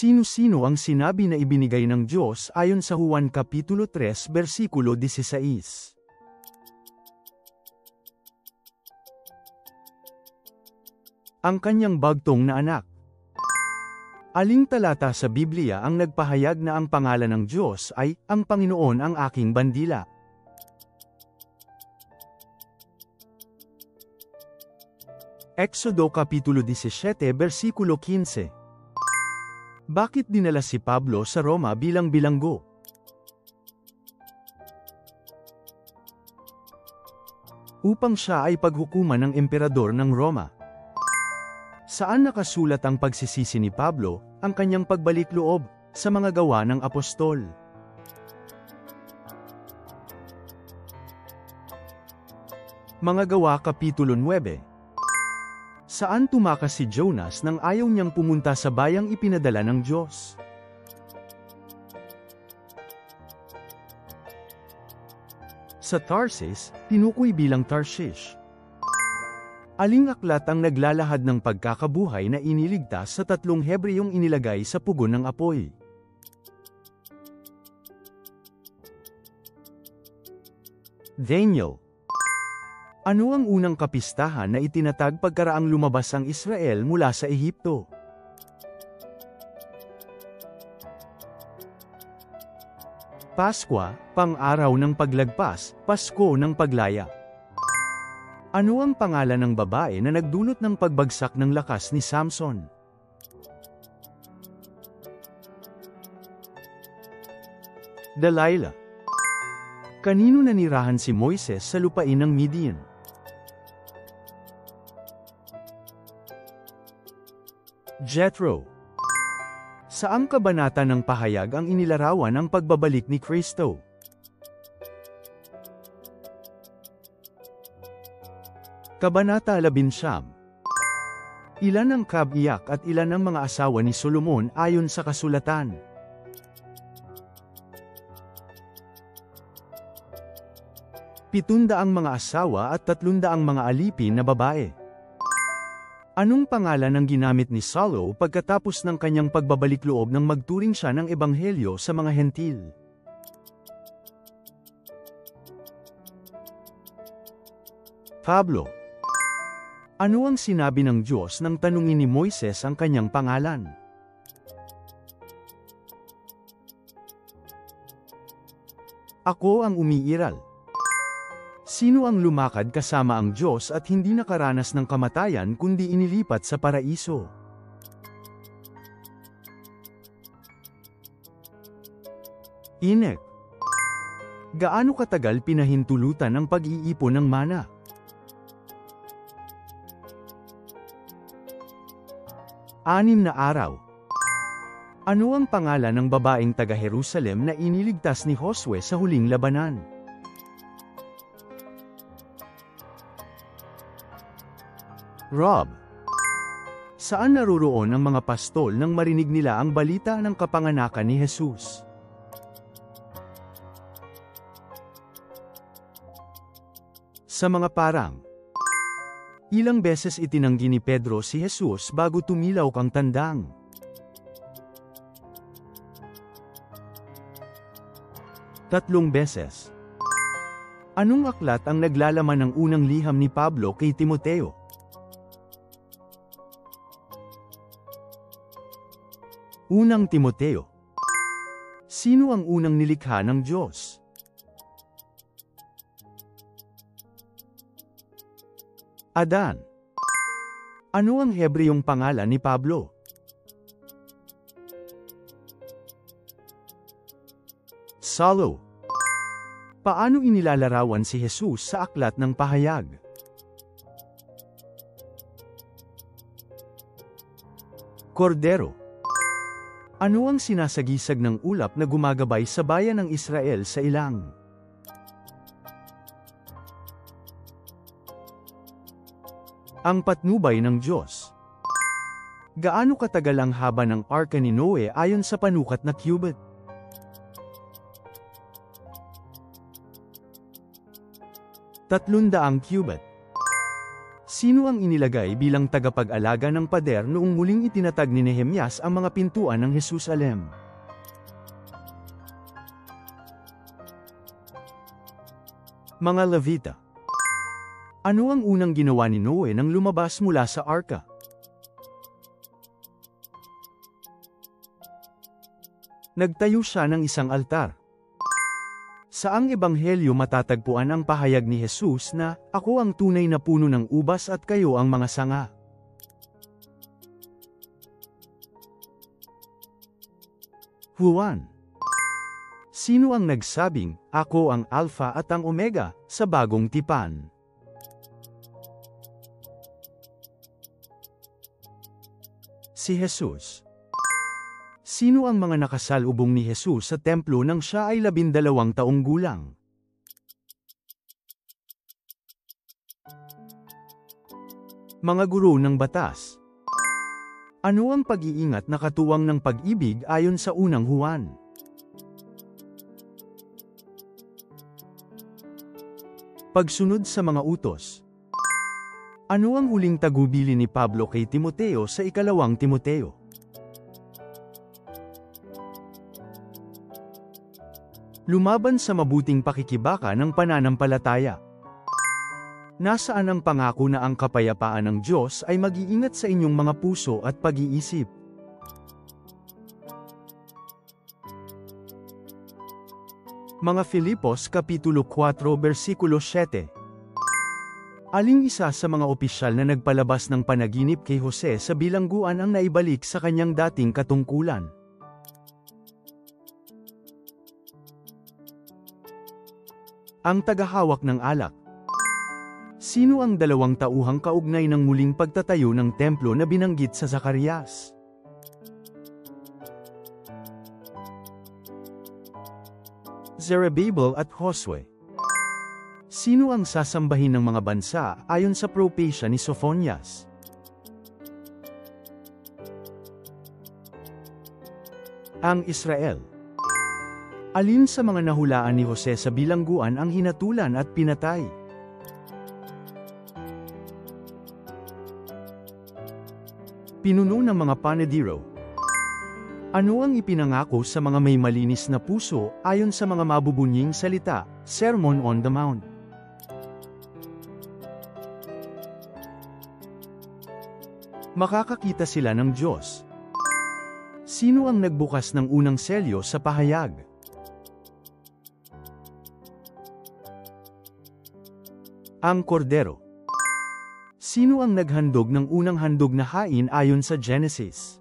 Sino-sino ang sinabi na ibinigay ng Diyos ayon sa Juan Kapitulo 3 versikulo 16? Ang kanyang bagtong na anak. Aling talata sa Biblia ang nagpahayag na ang pangalan ng Diyos ay, "Ang Panginoon ang aking bandila"? Exodo Kapitulo 17 versikulo 15. Bakit dinala si Pablo sa Roma bilang bilanggo? Upang siya ay paghukuman ng emperador ng Roma. Saan nakasulat ang pagsisisi ni Pablo, ang kanyang pagbalik loob, sa mga gawa ng apostol? Mga Gawa Kapitulo 9. Saan tumakas si Jonas nang ayaw niyang pumunta sa bayang ipinadala ng Diyos? Sa Tarsis, tinukoy bilang Tarshish. Aling aklat ang naglalahad ng pagkakabuhay na iniligtas sa tatlong Hebreyong inilagay sa pugon ng apoy? Daniel. Ano ang unang kapistahan na itinatag pagkaraang lumabas ang Israel mula sa Ehipto? Paskwa, pang-araw ng paglagpas, Pasko ng paglaya. Ano ang pangalan ng babae na nagdulot ng pagbagsak ng lakas ni Samson? Delilah. Kanino nanirahan si Moises sa lupain ng Midian? Jethro. Saang kabanata ng pahayag ang inilarawan ang pagbabalik ni Kristo? Kabanata 11. Ilan ang kabiyak at ilan ang mga asawa ni Solomon ayon sa kasulatan? Pitundaang mga asawa at 300 mga alipin na babae. Anong pangalan ang ginamit ni Saulo pagkatapos ng kanyang pagbabalik loob nang magturing siya ng ebanghelyo sa mga hentil? Pablo. Ano ang sinabi ng Diyos nang tanungin ni Moises ang kanyang pangalan? Ako ang umiiral. Sino ang lumakad kasama ang Diyos at hindi nakaranas ng kamatayan kundi inilipat sa paraiso? Enoch. Gaano katagal pinahintulutan ang pag-iipon ng mana? Anim na araw. Ano ang pangalan ng babaeng taga-Jerusalem na iniligtas ni Josue sa huling labanan? Rob. Saan naroroon ang mga pastol nang marinig nila ang balita ng kapanganakan ni Jesus? Sa mga parang. Ilang beses itinanggi ni Pedro si Jesus bago tumilaw kang tandang? Tatlong beses. Anong aklat ang naglalaman ng unang liham ni Pablo kay Timoteo? Unang Timoteo. Sino ang unang nilikha ng Diyos? Adan. Ano ang Hebreyong pangalan ni Pablo? Saulo. Paano inilalarawan si Jesus sa aklat ng pahayag? Kordero. Ano ang sinasagisag ng ulap na gumagabay sa bayan ng Israel sa ilang? Ang patnubay ng Diyos. Gaano katagal ang haba ng arka ni Noe ayon sa panukat na cubit? 300 cubit. Sino ang inilagay bilang tagapag-alaga ng pader noong muling itinatag ni Nehemias ang mga pintuan ng Jerusalem? Mga Levita. Ano ang unang ginawa ni Noe nang lumabas mula sa arka? Nagtayo siya ng isang altar. Saang ebanghelyo matatagpuan ang pahayag ni Jesus na, "Ako ang tunay na puno ng ubas at kayo ang mga sanga"? Juan. Sino ang nagsabing, "Ako ang Alpha at ang Omega," sa bagong tipan? Si Jesus. Sino ang mga nakasalubong ni Jesus sa templo nang siya ay 12 taong gulang? Mga guro ng batas. Ano ang pag-iingat na katuwang ng pag-ibig ayon sa unang Juan? Pagsunod sa mga utos. Ano ang huling tagubilin ni Pablo kay Timoteo sa ikalawang Timoteo? Lumaban sa mabuting pakikibaka ng pananampalataya. Nasaan ang pangako na ang kapayapaan ng Diyos ay mag-iingat sa inyong mga puso at pag-iisip? Mga Filipos Kapitulo 4 versikulo 7. Aling isa sa mga opisyal na nagpalabas ng panaginip kay Jose sa bilangguan ang naibalik sa kanyang dating katungkulan? Ang tagahawak ng alak. Sino ang 2 tauhang kaugnay ng muling pagtatayo ng templo na binanggit sa Zacarias? Zerubbabel at Josue. Sino ang sasambahin ng mga bansa ayon sa propesya ni Sophonias? Ang Israel. Alin sa mga nahulaan ni Jose sa bilangguan ang hinatulan at pinatay? Pinuno ng mga panadiro. Ano ang ipinangako sa mga may malinis na puso ayon sa mga mabubunying salita, Sermon on the Mount? Makakakita sila ng Diyos. Sino ang nagbukas ng unang selyo sa pahayag? Ang Kordero. Sino ang naghandog ng unang handog na hain ayon sa Genesis?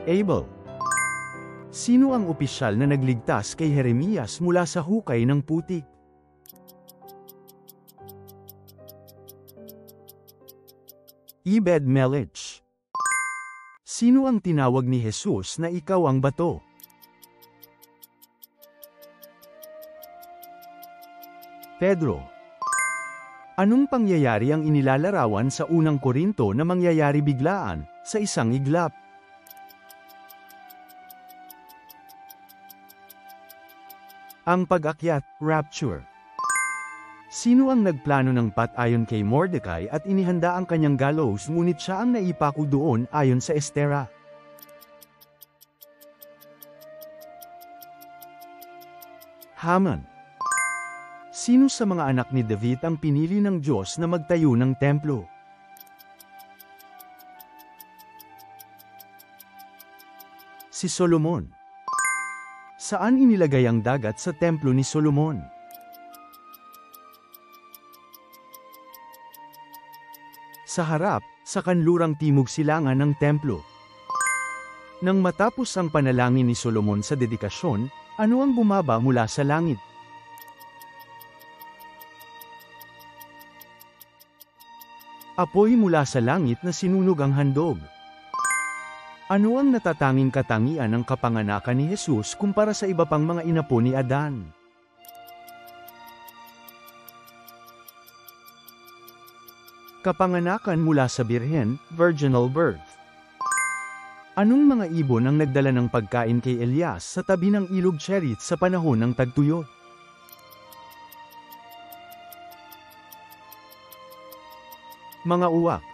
Abel. Sino ang opisyal na nagligtas kay Jeremias mula sa hukay ng putik? Ebed-Melech. Sino ang tinawag ni Jesus na ikaw ang bato? Pedro. Anong pangyayari ang inilalarawan sa unang Korinto na mangyayari biglaan, sa isang iglap? Ang pag-akyat, rapture. Sino ang nagplano ng patayon kay Mordecai at inihanda ang kanyang gallows ngunit siya ang naipako doon ayon sa Estera? Haman. Sino sa mga anak ni David ang pinili ng Diyos na magtayo ng templo? Si Solomon. Saan inilagay ang dagat sa templo ni Solomon? Sa harap, sa kanlurang timog silangan ng templo. Nang matapos ang panalangin ni Solomon sa dedikasyon, ano ang bumaba mula sa langit? Apoy mula sa langit na sinunog ang handog. Ano ang natatanging katangian ng kapanganakan ni Jesus kumpara sa iba pang mga inapo ni Adan? Kapanganakan mula sa birhen, virginal birth. Anong mga ibon ang nagdala ng pagkain kay Elias sa tabi ng ilog Cherit sa panahon ng tagtuyot? Mga uwak.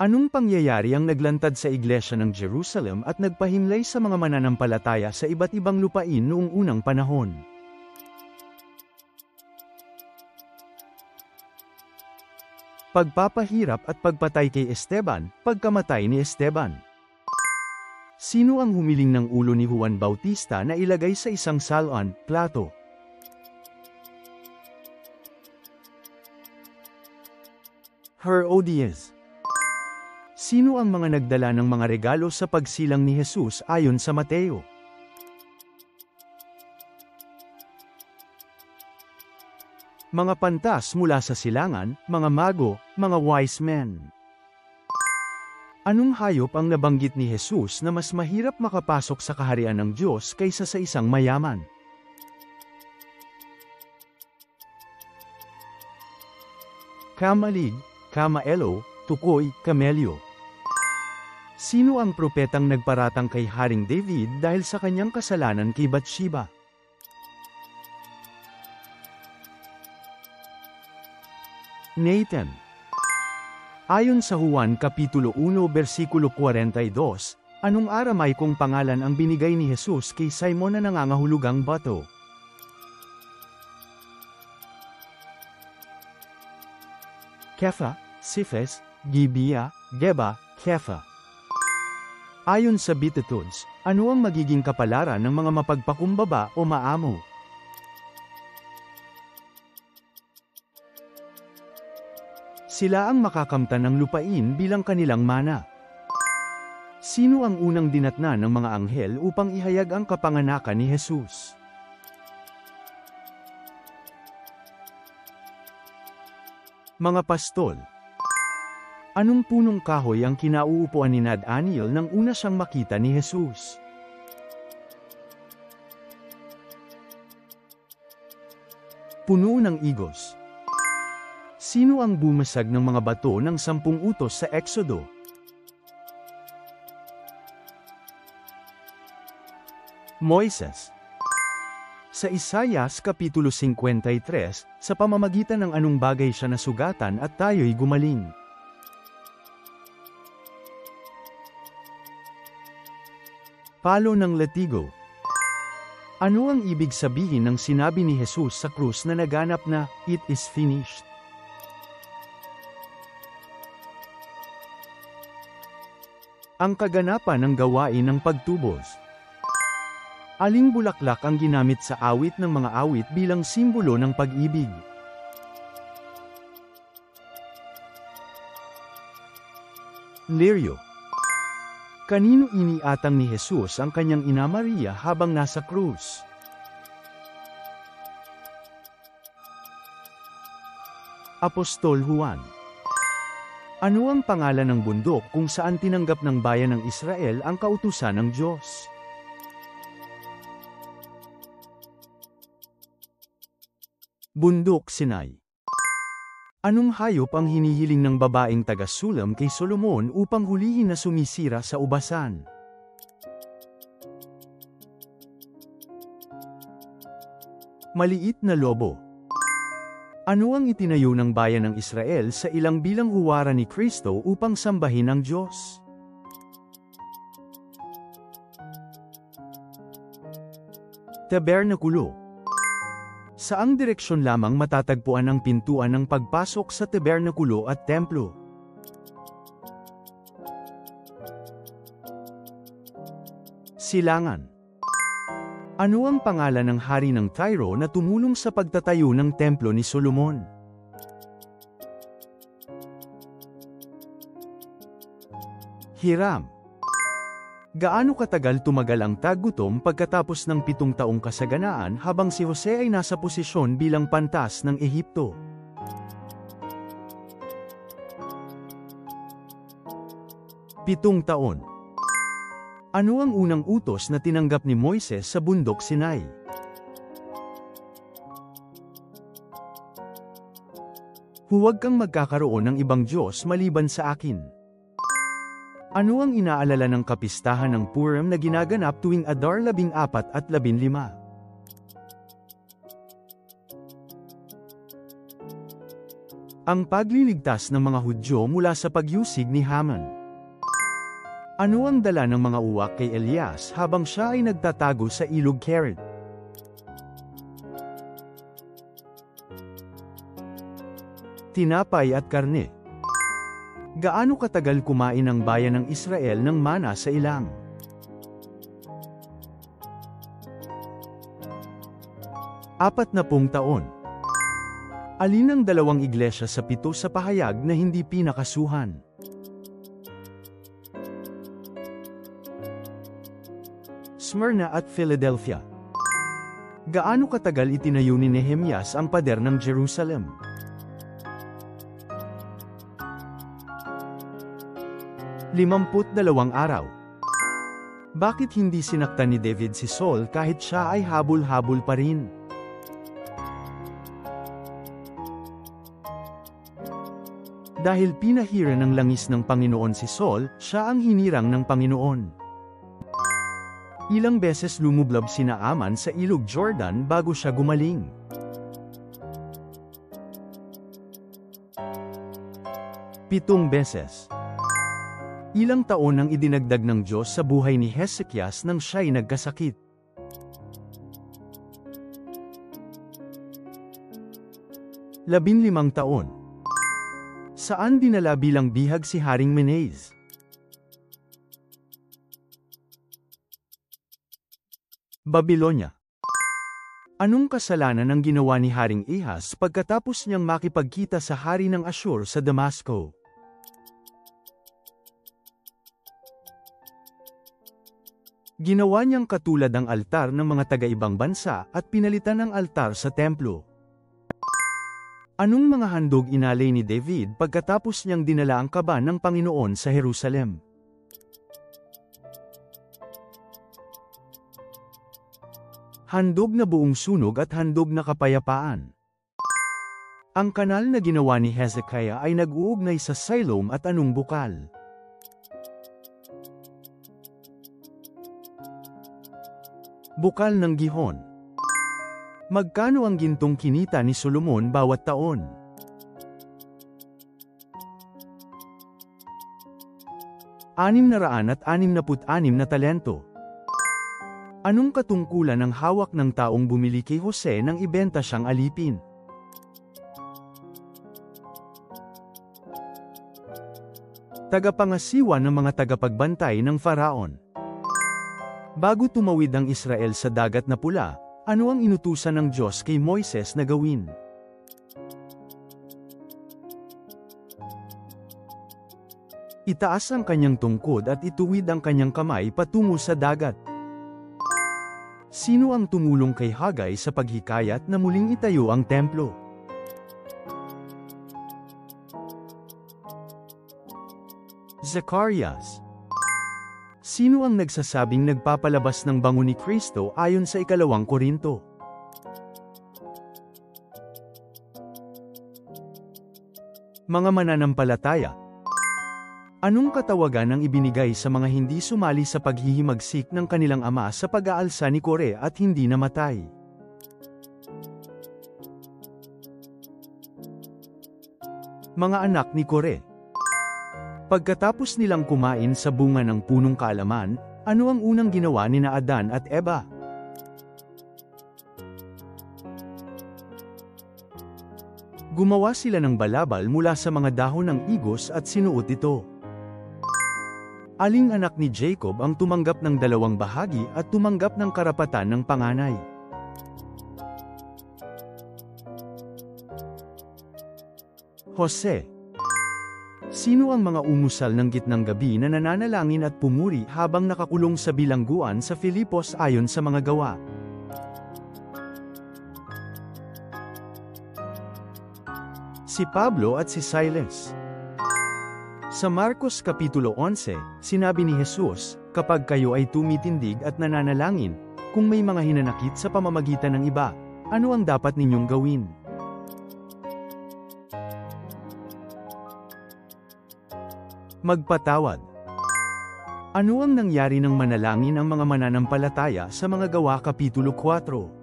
Anong pangyayari ang naglantad sa iglesia ng Jerusalem at nagpahimlay sa mga mananampalataya sa iba't ibang lupain noong unang panahon? Pagpapahirap at pagpatay kay Esteban, pagkamatay ni Esteban. Sino ang humiling ng ulo ni Juan Bautista na ilagay sa isang salon, plato? Herodias. Sino ang mga nagdala ng mga regalo sa pagsilang ni Jesus ayon sa Mateo? Mga pantas mula sa silangan, mga mago, mga wise men. Anong hayop ang nabanggit ni Jesus na mas mahirap makapasok sa kaharian ng Diyos kaysa sa isang mayaman? Kamalig, kamaelo, tukoy, kamelyo. Sino ang propetang nagparatang kay Haring David dahil sa kanyang kasalanan kay Bathsheba? Nathan. Ayon sa Juan Kapitulo 1 versikulo 42, anong Aramaikong pangalan ang binigay ni Jesus kay Simon na nangangahulugang bato? Kepha, Siphes, Gibea, Geba, Kepha. Ayon sa Beatitudes, ano ang magiging kapalaran ng mga mapagpakumbaba o maamo? Sila ang makakamtan ng lupain bilang kanilang mana. Sino ang unang dinatna ng mga anghel upang ihayag ang kapanganakan ni Jesus? Mga pastol. Anong punong kahoy ang kinauupuan ni Nathaniel nang una siyang makita ni Jesus? Puno ng igos. Sino ang bumasag ng mga bato ng 10 utos sa Exodo? Moises. Sa Isaias Kapitulo 53, sa pamamagitan ng anong bagay siya nasugatan at tayo'y gumaling? Palo ng latigo. Ano ang ibig sabihin ng sinabi ni Jesus sa krus na naganap na, "It is finished"? Ang kaganapan ng gawain ng pagtubos. Aling bulaklak ang ginamit sa awit ng mga awit bilang simbolo ng pag-ibig? Lirio. Kanino iniatang ni Jesus ang kanyang ina Maria habang nasa krus? Apostol Juan. Ano ang pangalan ng bundok kung saan tinanggap ng bayan ng Israel ang kautusan ng Diyos? Bundok Sinai. Anong hayop ang hinihiling ng babaeng taga-Sulam kay Solomon upang hulihin na sumisira sa ubasan? Maliit na lobo. Ano ang itinayo ng bayan ng Israel sa ilang bilang huwara ni Kristo upang sambahin ang Diyos? Tabernakulo. Saang direksyon lamang matatagpuan ang pintuan ng pagpasok sa tabernakulo at templo? Silangan. Ano ang pangalan ng hari ng Tyro na tumulong sa pagtatayo ng templo ni Solomon? Hiram. Gaano katagal tumagal ang taggutom pagkatapos ng 7 taong kasaganaan habang si Jose ay nasa posisyon bilang pantas ng Ehipto? 7 taon. Ano ang unang utos na tinanggap ni Moises sa bundok Sinai? Huwag kang magkakaroon ng ibang Diyos maliban sa akin. Ano ang inaalala ng kapistahan ng Purim na ginaganap tuwing Adar 14 at 15? Ang pagliligtas ng mga Hudyo mula sa pagyusig ni Haman. Ano ang dala ng mga uwak kay Elias habang siya ay nagtatago sa ilog Kerit? Tinapay at karne. Gaano katagal kumain ang bayan ng Israel ng mana sa ilang? Apat na pung taon. Alin ang dalawang iglesia sa 7 sa pahayag na hindi pinakasuhan? Smyrna at Philadelphia. Gaano katagal itinayo ni Nehemias ang pader ng Jerusalem? 52 araw. Bakit hindi sinaktan ni David si Saul kahit siya ay habol-habol pa rin? Dahil pinahira ng langis ng Panginoon si Saul, siya ang hinirang ng Panginoon. Ilang beses lumublob sina Aman sa ilog Jordan bago siya gumaling? 7 beses. Ilang taon ang idinagdag ng Diyos sa buhay ni Hezekias nang siya'y nagkasakit? 15 taon. Saan dinala bilang bihag si Haring Menes? Babylonia. Anong kasalanan ang ginawa ni Haring Ahaz pagkatapos niyang makipagkita sa hari ng Ashur sa Damasco? Ginawa niyang katulad ang altar ng mga taga-ibang bansa at pinalitan ang altar sa templo. Anong mga handog inalay ni David pagkatapos niyang dinala ang kaban ng Panginoon sa Jerusalem? Handog na buong sunog at handog na kapayapaan. Ang kanal na ginawa ni Hezekiah ay nag-uugnay sa Siloam at anong bukal? Bukal ng Gihon. Magkano ang gintong kinita ni Solomon bawat taon? ₱666 na talento. Anong katungkulan ng hawak ng taong bumili kay Jose nang ibenta siyang alipin? Tagapangasiwa ng mga tagapagbantay ng Faraon. Bago tumawid ang Israel sa Dagat na Pula, ano ang inutusan ng Diyos kay Moises na gawin? Itaas ang kanyang tungkod at ituwid ang kanyang kamay patungo sa dagat. Sino ang tumulong kay Hagay sa paghikayat na muling itayo ang templo? Zacarias. Sino ang nagsasabing nagpapalabas ng bango ni Kristo ayon sa 2 Korinto? Mga mananampalataya. Anong katawagan ang ibinigay sa mga hindi sumali sa paghihimagsik ng kanilang ama sa pag-aalsa ni Kore at hindi namatay? Mga anak ni Kore. Pagkatapos nilang kumain sa bunga ng punong kaalaman, ano ang unang ginawa ni Adan at Eva? Gumawa sila ng balabal mula sa mga dahon ng igos at sinuot ito. Aling anak ni Jacob ang tumanggap ng 2 bahagi at tumanggap ng karapatan ng panganay? Jose. Sino ang mga umusal ng gitnang gabi na nananalangin at pumuri habang nakakulong sa bilangguan sa Filipos ayon sa mga gawa? Si Pablo at si Silas. Sa Marcos Kapitulo 11, sinabi ni Jesus, kapag kayo ay tumitindig at nananalangin, kung may mga hinanakit sa pamamagitan ng iba, ano ang dapat ninyong gawin? Magpatawad. Ano ang nangyari ng manalangin ang mga mananampalataya sa mga Gawa Kapitulo 4?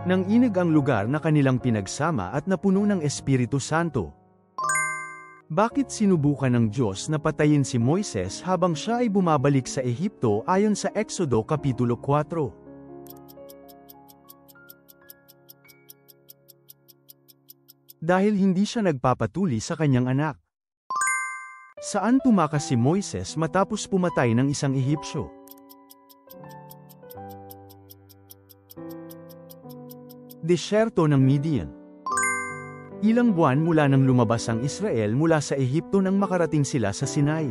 Nang inig ang lugar na kanilang pinagsama at napuno ng Espiritu Santo. Bakit sinubukan ng Diyos na patayin si Moises habang siya ay bumabalik sa Ehipto ayon sa Exodo Kapitulo 4? Dahil hindi siya nagpapatuli sa kanyang anak. Saan tumakas si Moises matapos pumatay ng isang Ehipsyo? Disyerto ng Midian. Ilang buwan mula nang lumabas ang Israel mula sa Ehipto nang makarating sila sa Sinai.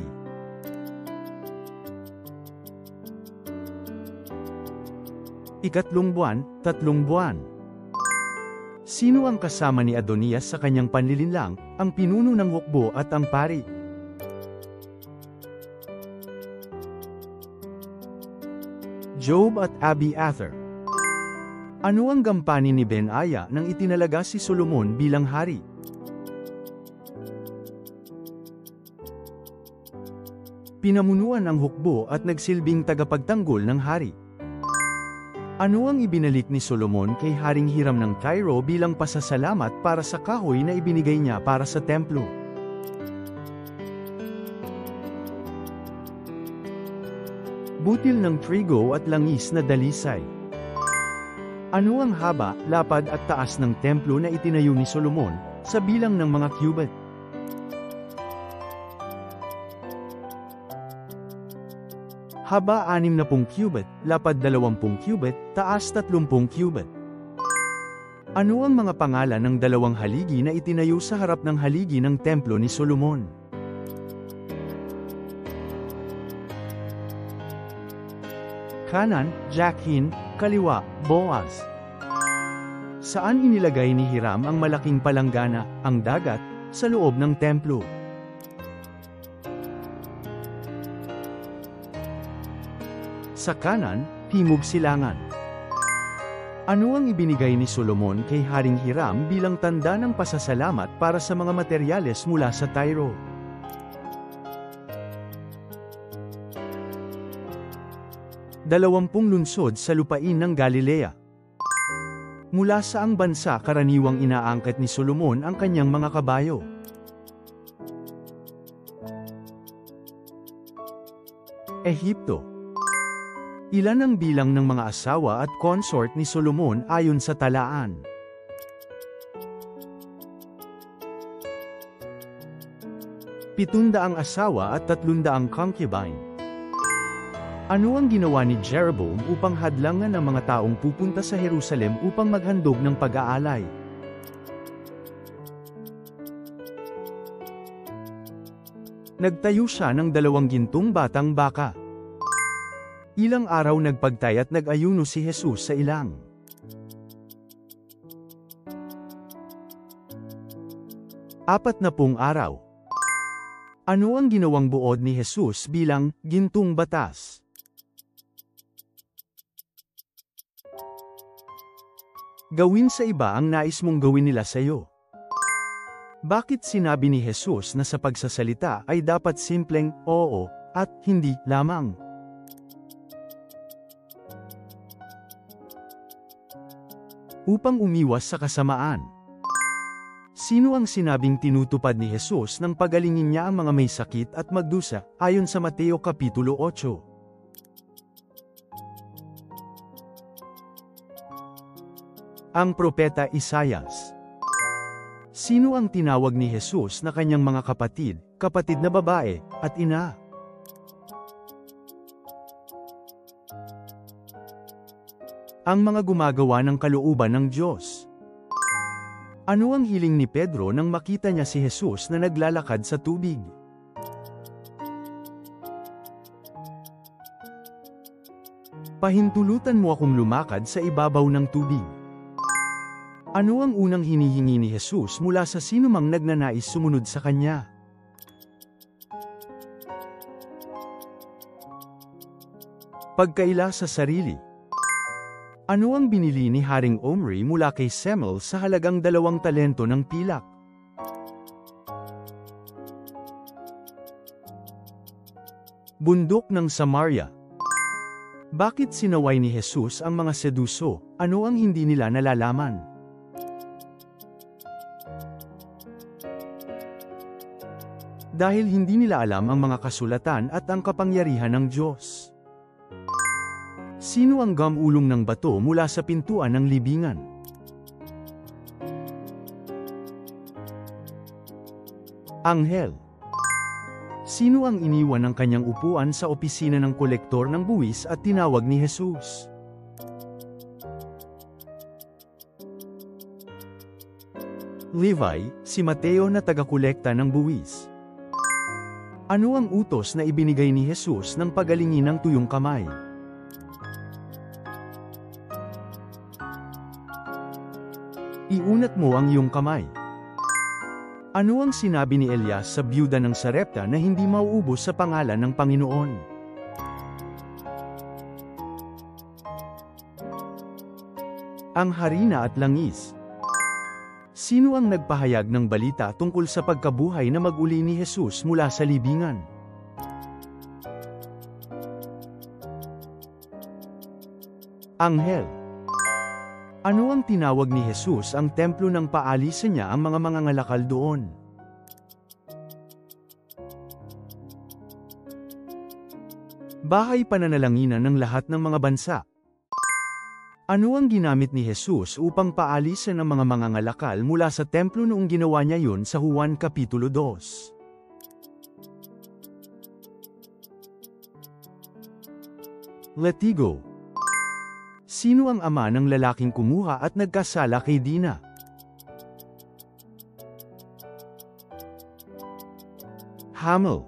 Ikatlong buwan, 3 buwan. Sino ang kasama ni Adonias sa kanyang panlilinlang, ang pinuno ng hukbo at ang pari? Job at Abiathar. Ano ang gampanin ni Ben-Aya nang itinalaga si Solomon bilang hari? Pinamunuan ang hukbo at nagsilbing tagapagtanggol ng hari. Ano ang ibinalik ni Solomon kay Haring Hiram ng Tyre bilang pasasalamat para sa kahoy na ibinigay niya para sa templo? Butil ng trigo at langis na dalisay. Ano ang haba, lapad at taas ng templo na itinayo ni Solomon, sa bilang ng mga cubit? Haba 60 cubit, lapad 20 cubit, taas 30 cubit. Ano ang mga pangalan ng 2 haligi na itinayo sa harap ng haligi ng templo ni Solomon? Kanan, Jachin, kaliwa, Boaz. Saan inilagay ni Hiram ang malaking palanggana, ang dagat, sa loob ng templo? Sa kanan, Timog Silangan. Ano ang ibinigay ni Solomon kay Haring Hiram bilang tanda ng pasasalamat para sa mga materyales mula sa Tyre? Dalawampung lungsod sa lupain ng Galilea. Mula saang bansa karaniwang inaangkat ni Solomon ang kanyang mga kabayo? Ehipto. Ilan ang bilang ng mga asawa at consort ni Solomon ayon sa talaan? Pitundaang asawa at 300 concubine. Ano ang ginawa ni Jeroboam upang hadlangan ang mga taong pupunta sa Jerusalem upang maghandog ng pag-aalay? Nagtayo siya ng 2 gintong batang baka. Ilang araw nagpagtay at nag-ayuno si Jesus sa ilang? Apat na pung araw. Ano ang ginawang buod ni Jesus bilang gintong batas? Gawin sa iba ang nais mong gawin nila sa iyo. Bakit sinabi ni Jesus na sa pagsasalita ay dapat simpleng oo at hindi lamang? Upang umiwas sa kasamaan. Sino ang sinabing tinutupad ni Jesus nang pagalingin niya ang mga may sakit at magdusa, ayon sa Mateo Kapitulo 8? Ang propeta Isaias. Sino ang tinawag ni Jesus na kanyang mga kapatid, kapatid na babae, at ina? Ang mga gumagawa ng kalooban ng Diyos. Ano ang hiling ni Pedro nang makita niya si Jesus na naglalakad sa tubig? Pahintulutan mo akong lumakad sa ibabaw ng tubig. Ano ang unang hinihingi ni Jesus mula sa sinumang nagnanais sumunod sa kanya? Pagkaila sa sarili. Ano ang binili ni Haring Omri mula kay Semel sa halagang 2 talento ng pilak? Bundok ng Samaria. Bakit sinaway ni Jesus ang mga Seduso? Ano ang hindi nila nalalaman? Dahil hindi nila alam ang mga kasulatan at ang kapangyarihan ng Diyos. Sino ang gumulong ng bato mula sa pintuan ng libingan? Anghel. Sino ang iniwan ng kanyang upuan sa opisina ng kolektor ng buwis at tinawag ni Jesus? Levi, si Mateo na taga-kolekta ng buwis. Ano ang utos na ibinigay ni Jesus ng pagalingin ng tuyong kamay? Iunat mo ang iyong kamay. Ano ang sinabi ni Elias sa byuda ng Sarepta na hindi mauubos sa pangalan ng Panginoon? Ang harina at langis. Sino ang nagpahayag ng balita tungkol sa pagkabuhay na mag-uli ni Jesus mula sa libingan? Anghel. Ano ang tinawag ni Jesus ang templo ng paalisan niya ang mga mangangalakal doon? Bahay pananalanginan ng lahat ng mga bansa. Ano ang ginamit ni Jesus upang paalisan ang mga mangangalakal mula sa templo noong ginawa niya yun sa Juan Kapitulo 2? Latigo. Sino ang ama ng lalaking kumuha at nagkasala kay Dina? Hamel.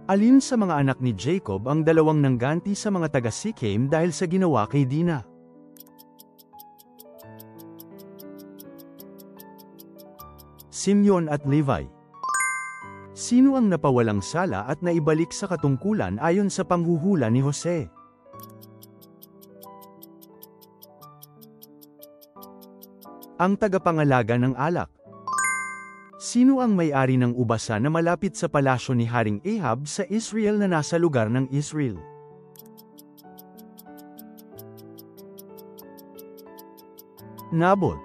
Alin sa mga anak ni Jacob ang dalawang nangganti sa mga taga-Sikhem dahil sa ginawa kay Dina? Simeon at Levi. Sino ang napawalang sala at naibalik sa katungkulan ayon sa panghuhula ni Jose? Ang tagapangalaga ng alak. Sino ang may-ari ng ubasa na malapit sa palasyo ni Haring Ahab sa Israel na nasa lugar ng Israel? Nabot.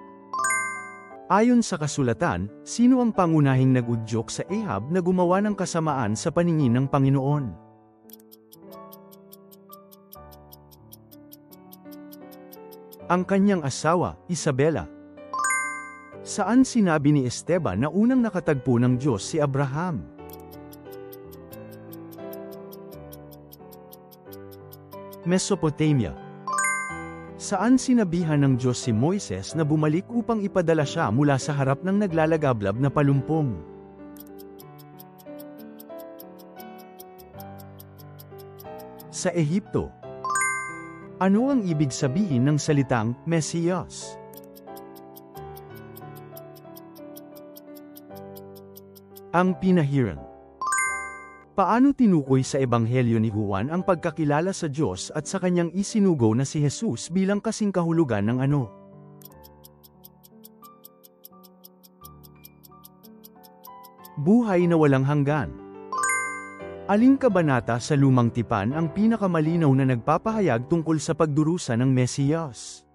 Ayon sa kasulatan, sino ang pangunahing nag-udyok sa Ahab na gumawa ng kasamaan sa paningin ng Panginoon? Ang kanyang asawa, Isabela. Saan sinabi ni Esteban na unang nakatagpo ng Diyos si Abraham? Mesopotamia. Saan sinabihan ng Diyos si Moises na bumalik upang ipadala siya mula sa harap ng naglalagablab na palumpong? Sa Ehipto. Ano ang ibig sabihin ng salitang Mesiyas? Ang pinahiran. Paano tinukoy sa Ebanghelyo ni Juan ang pagkakilala sa Diyos at sa kanyang isinugo na si Jesus bilang kasing kahulugan ng ano? Buhay na walang hanggan. Aling kabanata sa Lumang Tipan ang pinakamalinaw na nagpapahayag tungkol sa pagdurusa ng Mesiyas?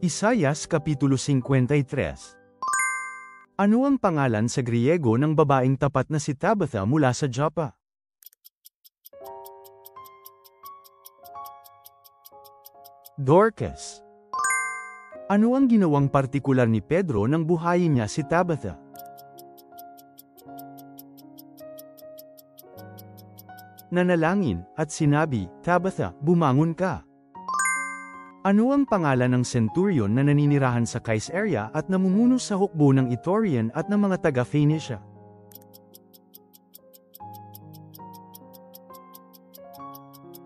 Isayas Kapitulo 53. Ano ang pangalan sa Griego ng babaeng tapat na si Tabitha mula sa Joppa? Dorcas. Ano ang ginawang partikular ni Pedro nang buhayin niya si Tabitha? Nanalangin, at sinabi, Tabitha, bumangon ka. Ano ang pangalan ng centurion na naninirahan sa Caesarea at namumuno sa hukbo ng Iturian at ng mga taga-Phoenicia?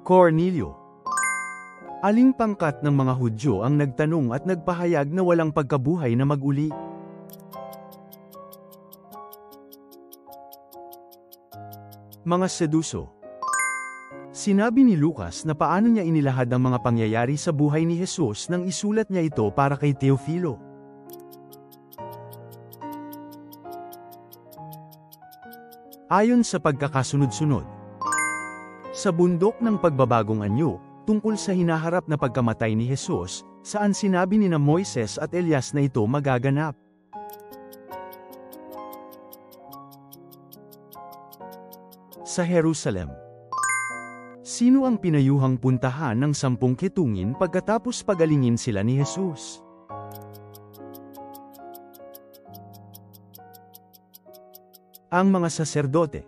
Cornelio. Aling pangkat ng mga Hudyo ang nagtanong at nagpahayag na walang pagkabuhay na mag-uli? Mga Seduso. Sinabi ni Lucas na paano niya inilahad ang mga pangyayari sa buhay ni Jesus nang isulat niya ito para kay Teofilo. Ayon sa pagkakasunod-sunod. Sa bundok ng pagbabagong anyo, tungkol sa hinaharap na pagkamatay ni Jesus, saan sinabi nina Moises at Elias na ito magaganap. Sa Jerusalem. Sino ang pinayuhang puntahan ng 10 ketungin pagkatapos pagalingin sila ni Jesus? Ang mga saserdote.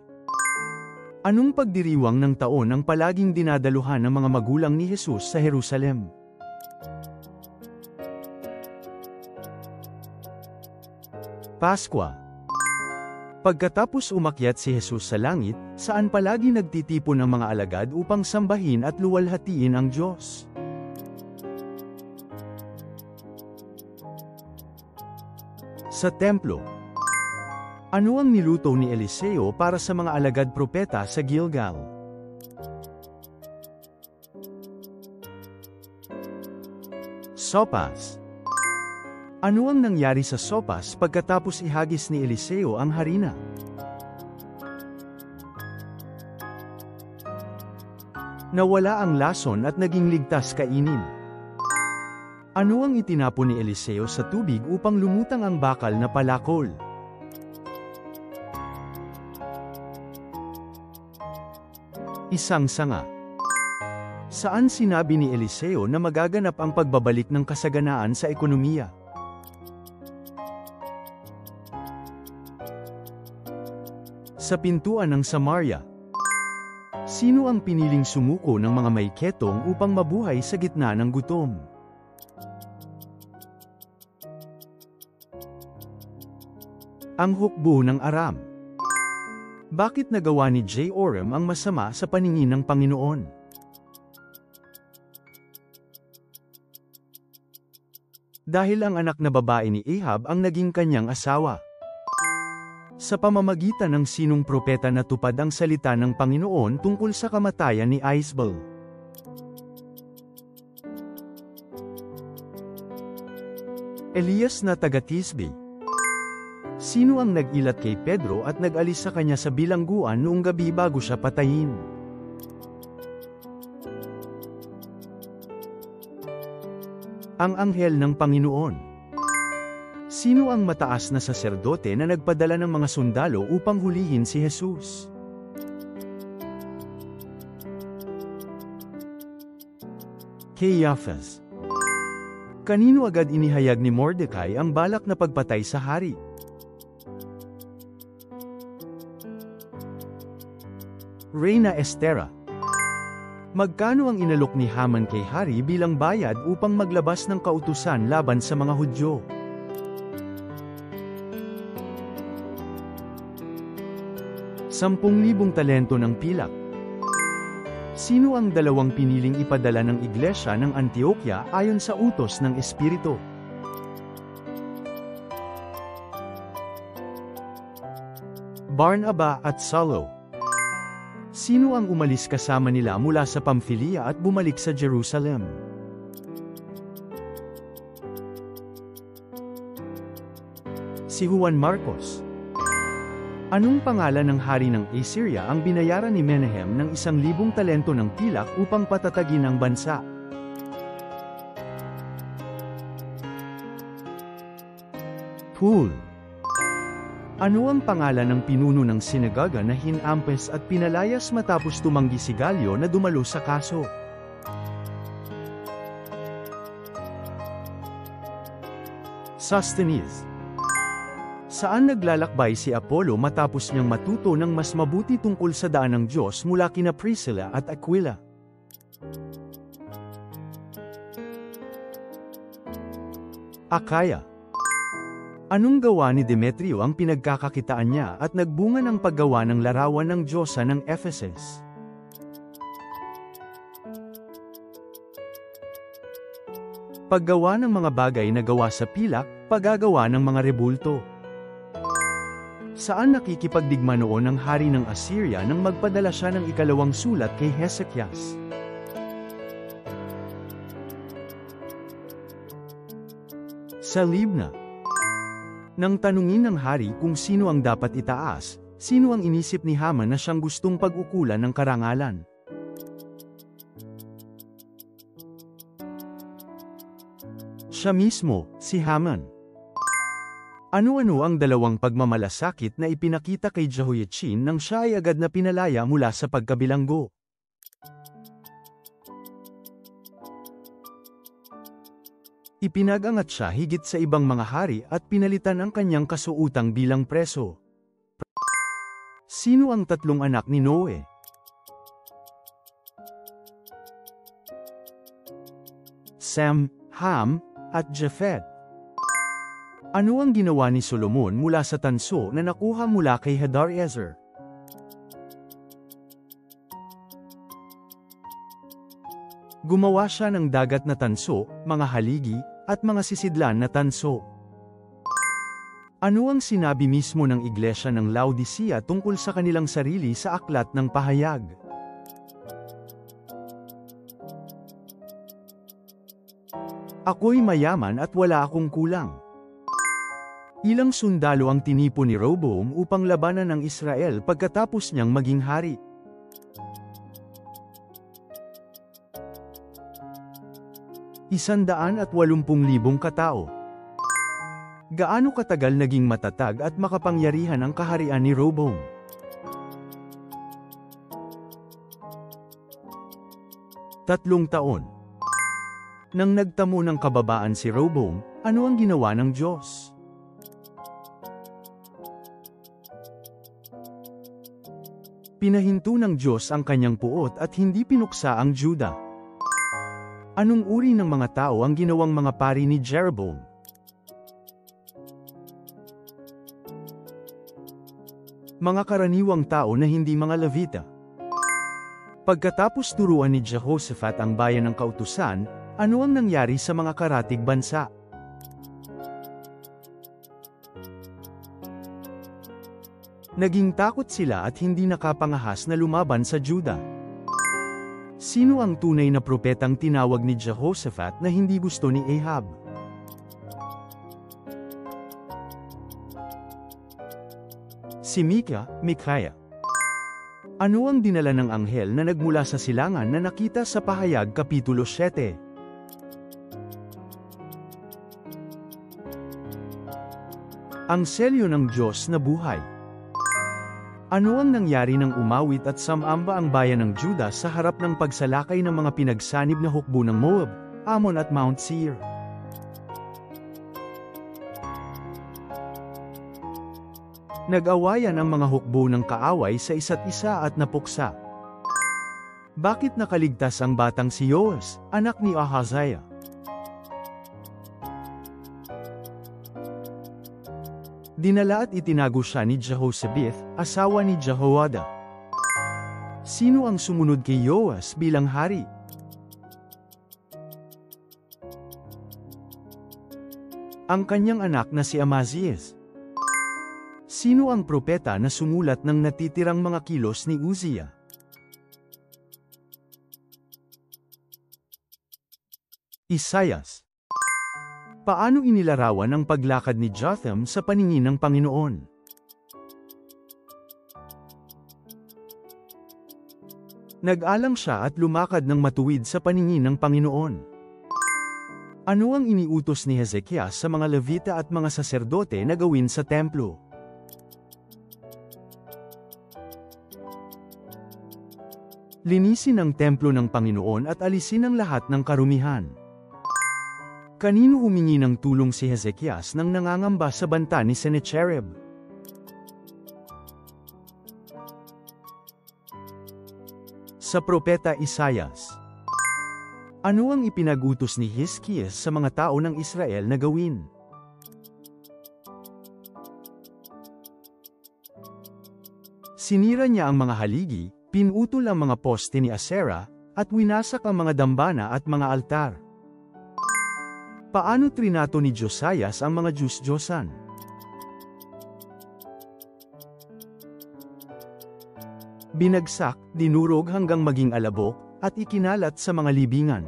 Anong pagdiriwang ng taon ang palaging dinadaluhan ng mga magulang ni Jesus sa Jerusalem? Paskwa. Pagkatapos umakyat si Jesus sa langit, saan palagi nagtitipon ang mga alagad upang sambahin at luwalhatiin ang Diyos? Sa templo. Ano ang niluto ni Eliseo para sa mga alagad propeta sa Gilgal? Sopas. Ano ang nangyari sa sopas pagkatapos ihagis ni Eliseo ang harina? Nawala ang lason at naging ligtas kainin. Ano ang itinapon ni Eliseo sa tubig upang lumutang ang bakal na palakol? Isang sanga. Saan sinabi ni Eliseo na magaganap ang pagbabalik ng kasaganaan sa ekonomiya? Sa pintuan ng Samaria. Sino ang piniling sumuko ng mga may ketong upang mabuhay sa gitna ng gutom? Ang hukbo ng Aram. Bakit nagawa ni Jehoram ang masama sa paningin ng Panginoon? Dahil ang anak na babae ni Ahab ang naging kanyang asawa. Sa pamamagitan ng sinong propeta natupad ang salita ng Panginoon tungkol sa kamatayan ni Isbel? Elias na taga-Tisbe. Sino ang nag-ilat kay Pedro at nag-alis sa kanya sa bilangguan noong gabi bago siya patayin? Ang anghel ng Panginoon. Sino ang mataas na saserdote na nagpadala ng mga sundalo upang hulihin si Jesus? Caiaphas. Kanino agad inihayag ni Mordecai ang balak na pagpatay sa hari? Reyna Estera. Magkano ang inalok ni Haman kay hari bilang bayad upang maglabas ng kautusan laban sa mga Hudyo? ₱10,000 talento ng pilak. Sino ang dalawang piniling ipadala ng iglesia ng Antioquia ayon sa utos ng Espiritu? Barnaba at Saulo. Sino ang umalis kasama nila mula sa Pamphylia at bumalik sa Jerusalem? Si Juan Marcos. Anong pangalan ng hari ng Assyria ang binayaran ni Menahem ng 1,000 talento ng pilak upang patatagin ang bansa? Pul. Ano ang pangalan ng pinuno ng sinagoga na hinampes at pinalayas matapos tumanggi si Galyo na dumalo sa kaso? Sosthenes. Saan naglalakbay si Apollo matapos niyang matuto ng mas mabuti tungkol sa daan ng Diyos mula kina Priscilla at Aquila? Akaya. Anong gawa ni Demetrio ang pinagkakakitaan niya at nagbunga ng paggawa ng larawan ng Diyosa ng Ephesus? Paggawa ng mga bagay na gawa sa pilak, paggagawa ng mga rebulto. Saan nakikipagdigma noon ang hari ng Assyria nang magpadala siya ng ikalawang sulat kay Hezekias? Sa Libna. Nang tanungin ng hari kung sino ang dapat itaas, Sino ang inisip ni Haman na siyang gustong pag-ukulan ng karangalan? Siya mismo, si Haman. Ano-ano ang dalawang pagmamalasakit na ipinakita kay Jehoiachin nang siya ay agad na pinalaya mula sa pagkabilanggo? Ipinag-angat siya higit sa ibang mga hari at pinalitan ang kanyang kasuutang bilang preso. Sino ang tatlong anak ni Noe? Sem, Ham, at Japhet. Ano ang ginawa ni Solomon mula sa tanso na nakuha mula kay Hadar-ezer? Gumawa siya ng dagat na tanso, mga haligi, at mga sisidlan na tanso. Ano ang sinabi mismo ng iglesia ng Laodicea tungkol sa kanilang sarili sa aklat ng pahayag? Ako'y mayaman at wala akong kulang. Ilang sundalo ang tinipo ni Rehoboam upang labanan ang Israel pagkatapos niyang maging hari. ₱180,000 katao. Gaano katagal naging matatag at makapangyarihan ang kaharian ni Rehoboam? 3 taon. Nang nagtamo ng kababaan si Rehoboam, ano ang ginawa ng Diyos? Pinahinto ng Diyos ang kanyang puot at hindi pinuksa ang Juda. Anong uri ng mga tao ang ginawang mga pari ni Jeroboam? Mga karaniwang tao na hindi mga Levita. Pagkatapos turuan ni Jehoshaphat ang bayan ng kautusan, ano ang nangyari sa mga karatig bansa? Naging takot sila at hindi nakapangahas na lumaban sa Juda. Sino ang tunay na propetang tinawag ni Jehoshaphat na hindi gusto ni Ahab? Si Mikaya. Ano ang dinala ng anghel na nagmula sa silangan na nakita sa Pahayag Kapitulo 7? Ang selyo ng Diyos na buhay. Ano ang nangyari nang umawit at sumamba ang bayan ng Juda sa harap ng pagsalakay ng mga pinagsanib na hukbo ng Moab, Ammon at Mount Seir? Nag-awayan ang mga hukbo ng kaaway sa isa't isa at napuksa. Bakit nakaligtas ang batang si Yoas, anak ni Ahaziah? Dinala at itinago siya ni Jehoshabith, asawa ni Jehoiada. Sino ang sumunod kay Yoas bilang hari? Ang kanyang anak na si Amazias. Sino ang propeta na sumulat ng natitirang mga kilos ni Uzziah? Isaias. Paano inilarawan ang paglakad ni Jotham sa paningin ng Panginoon? Nag-alang siya at lumakad ng matuwid sa paningin ng Panginoon. Ano ang iniutos ni Hezekiah sa mga Levita at mga saserdote na gawin sa templo? Linisin ang templo ng Panginoon at alisin ang lahat ng karumihan. Kanino humingi ng tulong si Hezekias nang nangangamba sa banta ni Sennacherib? Sa propeta Isaias. Ano ang ipinag-utos ni Hizkias sa mga tao ng Israel na gawin? Sinira niya ang mga haligi, pinutol ang mga poste ni Asera, at winasak ang mga dambana at mga altar. Paano trinato ni Josias ang mga Diyos-Diyosan? Binagsak, dinurog hanggang maging alabok, at ikinalat sa mga libingan.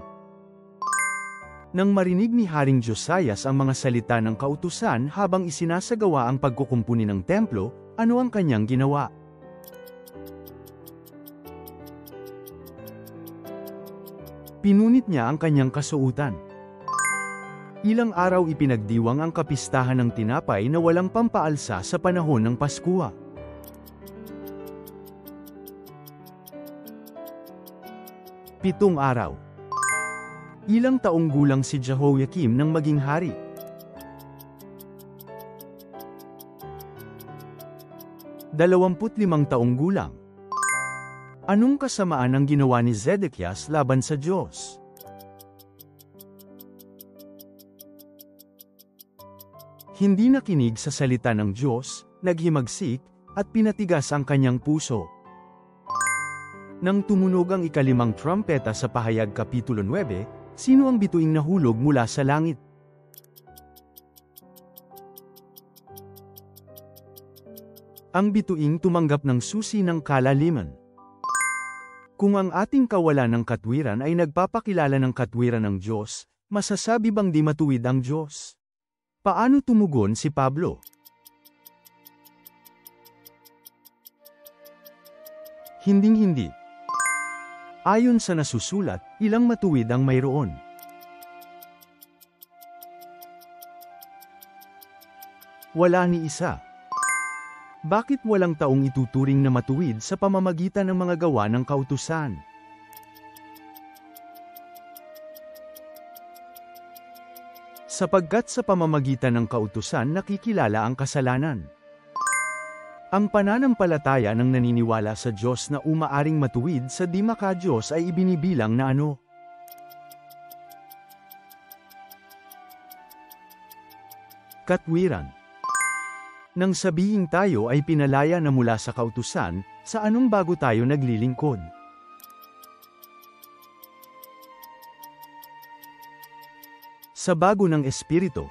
Nang marinig ni Haring Josias ang mga salita ng kautusan habang isinasagawa ang pagkukumpuni ng templo, Ano ang kanyang ginawa? Pinunit niya ang kanyang kasuotan. Ilang araw ipinagdiwang ang kapistahan ng tinapay na walang pampaalsa sa panahon ng Paskua. Pitong araw. Ilang taong gulang si Jehoiakim nang maging hari? 25 taong gulang. Anong kasamaan ang ginawa ni Zedekias laban sa Diyos? Hindi nakinig sa salita ng Diyos, naghimagsik, at pinatigas ang kanyang puso. Nang tumunog ang ikalimang trumpeta sa Pahayag Kapitulo 9, sino ang bituing nahulog mula sa langit? Ang bituing tumanggap ng susi ng kalaliman. Kung ang ating kawalan ng katwiran ay nagpapakilala ng katwiran ng Diyos, masasabi bang di matuwid ang Diyos? Paano tumugon si Pablo? Hinding-hindi. Ayon sa nasusulat, ilang matuwid ang mayroon. Wala ni isa. Bakit walang taong ituturing na matuwid sa pamamagitan ng mga gawa ng kautusan? Sapagkat sa pamamagitan ng kautusan nakikilala ang kasalanan. Ang pananampalataya ng naniniwala sa Diyos na umaaring matuwid sa di maka-Diyos ay ibinibilang na ano? Katwiran. Nang sabihing tayo ay pinalaya na mula sa kautusan, sa anong bago tayo naglilingkod? Sa bago ng Espiritu.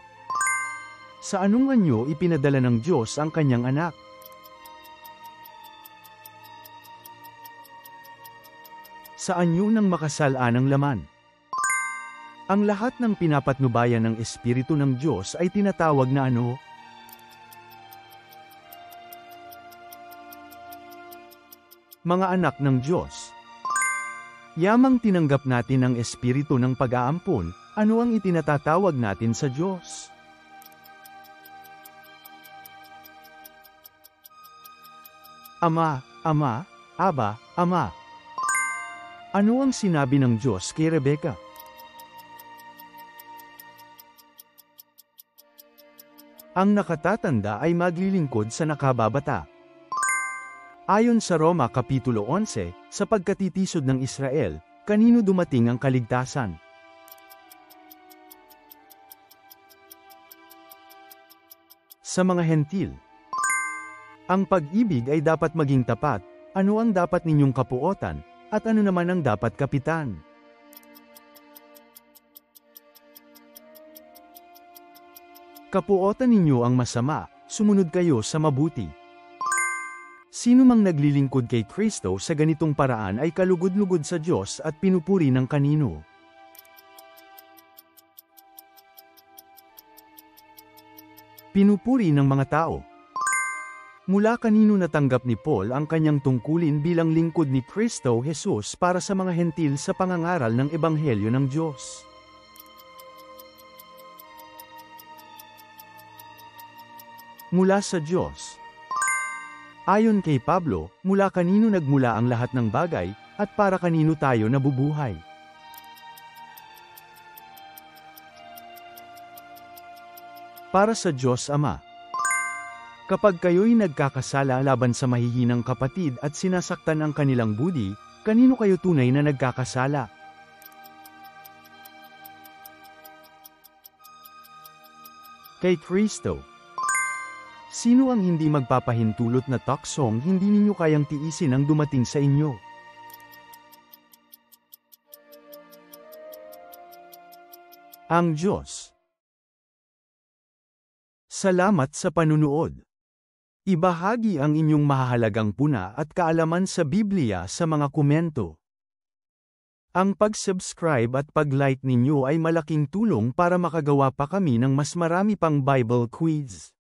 Sa anong anyo ipinadala ng Diyos ang kanyang anak? Sa anyo ng makasalanang laman. Ang lahat ng pinapatnubayan ng Espiritu ng Diyos ay tinatawag na ano? Mga anak ng Diyos. Yamang tinanggap natin ang Espiritu ng pag-aampon, ano ang itinatatawag natin sa Diyos? Ama, Ama, Aba, Ama. Ano ang sinabi ng Diyos kay Rebecca? Ang nakatatanda ay maglilingkod sa nakababata. Ayon sa Roma Kapitulo 11, sa pagkatitisod ng Israel, kanino dumating ang kaligtasan? Sa mga hentil. Ang pag-ibig ay dapat maging tapat, ano ang dapat ninyong kapuotan, at ano naman ang dapat kapitan? Kapuotan ninyo ang masama, sumunod kayo sa mabuti. Sino mang naglilingkod kay Kristo sa ganitong paraan ay kalugod-lugod sa Diyos at pinupuri ng kanino? Pinupuri ng mga tao. Mula kanino natanggap ni Paul ang kanyang tungkulin bilang lingkod ni Kristo Jesus para sa mga hentil sa pangangaral ng Ebanghelyo ng Diyos? Mula sa Diyos. Ayon kay Pablo, mula kanino nagmula ang lahat ng bagay, at para kanino tayo nabubuhay? Para sa Diyos Ama. Kapag kayo'y nagkakasala laban sa mahihinang kapatid at sinasaktan ang kanilang budi, kanino kayo tunay na nagkakasala? Kay Kristo. Sino ang hindi magpapahintulot na taksong hindi ninyo kayang tiisin ang dumating sa inyo? Ang Diyos. Salamat sa panunood. Ibahagi ang inyong mahahalagang puna at kaalaman sa Biblia sa mga komento. Ang pag-subscribe at pag-like ninyo ay malaking tulong para makagawa pa kami ng mas marami pang Bible quiz.